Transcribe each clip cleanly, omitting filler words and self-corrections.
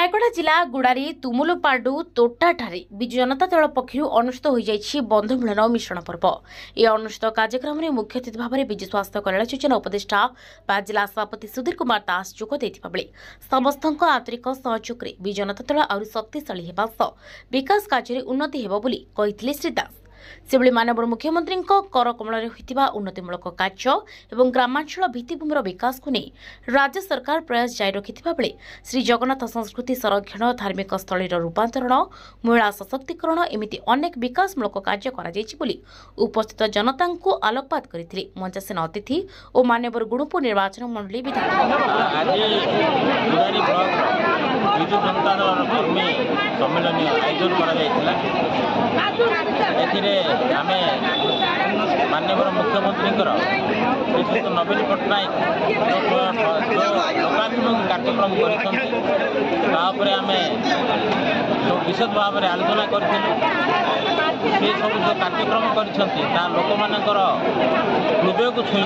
रायगढ़ जिला गुड़ारी तुमुलपाडु तोटाठारे विजु जनता दल पक्षर अनुष्ठित हो जाइछि बंधु मिलन और मिश्रण पर्व। यह अनुष्ठित कार्यक्रम में मुख्य अतिथि भाव में विजु स्वास्थ्य कल्याण योजना उपदेष्टा बा जिला सभापति सुधीर कुमार दास जोग देथिबा बेले समस्त आंतरिक सहयोग में विजु जनता दल आहुरी शक्तिशाली हेबा सह विकास कार्य उन्नति हेबो बोली कहिथिले श्री दास। सेबळे माननीय मुख्यमंत्री कर कमल होइतिबा उन्नतिमूलक कार्य एवं ग्रामांचल भित्तिभूमिर विकास को नहीं राज्य सरकार प्रयास जारी रखिथिबा बेले श्री जगन्नाथ संस्कृति संरक्षण धार्मिक स्थलीर रूपांतरण महिला सशक्तिकरण एमिति अनेक विकासमूलक कार्य करा जायछि बोली उपस्थित जनता को आलोकपात करथिले मंचासीन अतिथि और मान्यवर गुणुपुर निर्वाचन मंडली विधायक विजु जनता दल कर्मी सम्मेलन आयोजन आम माननीय मुख्यमंत्री श्रीजुक्त नवीन पट्टनायक लोकाभिमुखी कार्यक्रम कर विशद भाव में आलोचना करूँ सब जो कार्यक्रम कर लोक मान हृदय को छुई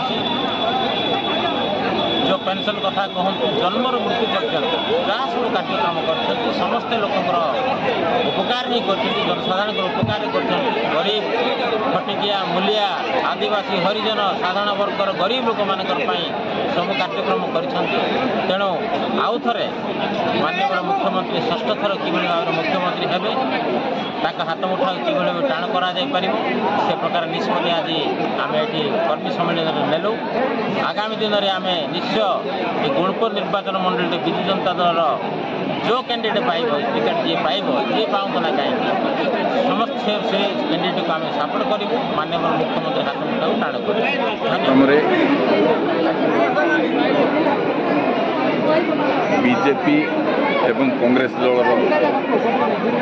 जो पेंशन कथा कहतु जन्मर मृत्यु पर्यंत जहाँ सब कार्यक्रम कर समस्ते लोकर उपकार ही जनसाधारण उपकार कर गरीब खटिकिया मूलिया आदिवासी हरिजन साधारण वर्गर गरीब लोक मान सब कार्यक्रम कर तेणु आउ थे माननीय मुख्यमंत्री षष्ठ थर कि भाव में मुख्यमंत्री हेबे हाथ मुठा कि टाण कर से प्रकार निष्पत्ति आज आम ये कर्मी सम्मेलन में नेलु। आगामी दिन में आम निश्चय ये गुणपुर निर्वाचन मंडल विजु जनता दल जो कैंडिडेट पाइब टिकेट जी पाइब जी पाऊँ ना कहीं समस्त से कैंडिडेट को आम सपोर्ट करूँ माननीय मुख्यमंत्री हाथ मुठा टाण बीजेपी एवं कांग्रेस दलर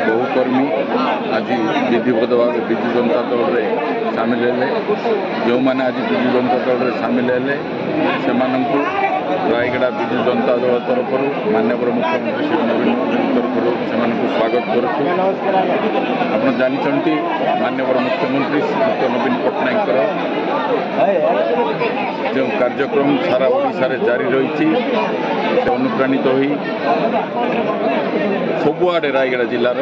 बहु कर्मी आज विधिवत भाव विजु जनता दल में सामिल है। जो मैंने आज विजु जनता दल में सामिल है से रायगढ़ विजु जनता दल तरफ माननीय मुख्यमंत्री श्री नवीन तरफ से स्वागत करुँ। आप जानते माननीय मुख्यमंत्री श्री नवीन पट्टनायक जो कार्यक्रम सारा ओडिशा रे जारी रही अनुप्राणित हो सबुआडे रायगढ़ जिलार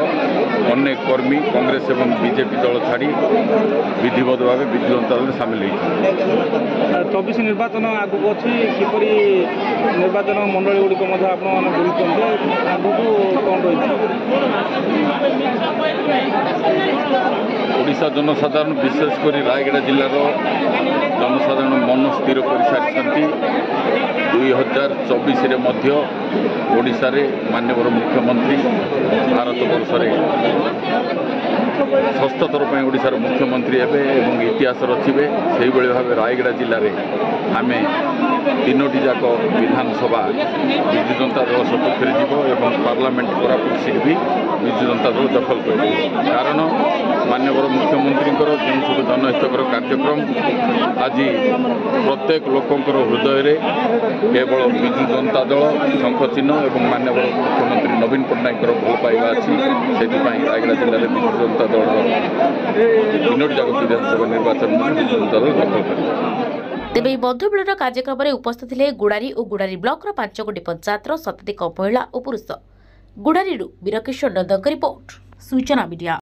अनेक कर्मी कांग्रेस एवं बीजेपी दल छाड़ी विधिवत भाव विजु जनता दल में सामिल होती। 24 निर्वाचन आगक अच्छी किपरि निर्वाचन मंडली गुड़िक ओडिशा जनसाधारण विशेषकर रायगढ़ जिलार जनसाधारण मन स्थिर कर सारी 2024 ओडिशा रे माननीय मुख्यमंत्री भारत वर्ष षष्ठ थर पर ओडिशार मुख्यमंत्री हेबे एवं इतिहास रचिबे सेही बेले भाव रायगढ़ जिले में आम तीनोटी जाक विधानसभा विजु जनता दल सपक्ष एवं पार्लियामेंट कोरापुट सीट भी विजु जनता दल दखल कर कारण माननीय मुख्यमंत्री जो सब जनहितकर कार्यक्रम आज प्रत्येक लोकंर हृदय केवल विजु जनता दल शंख चिन्ह एवं माननीय मुख्यमंत्री नवीन पट्टनायक भल पाइबा अच्छी से रायगढ़ जिले में विजु जनता दल तीनोटी जाक विधानसभा निर्वाचन में विजु जनता दल दखल कर। तेबे बंधु मिलन कार्यक्रम में उपस्थित थे गुड़ारी और गुड़ारी ब्लॉक 5 गोटी पंचायत शताधिक महिला और पुरुष। गुड़ारी वीरकिशोर नंदन रिपोर्ट सूचना मीडिया।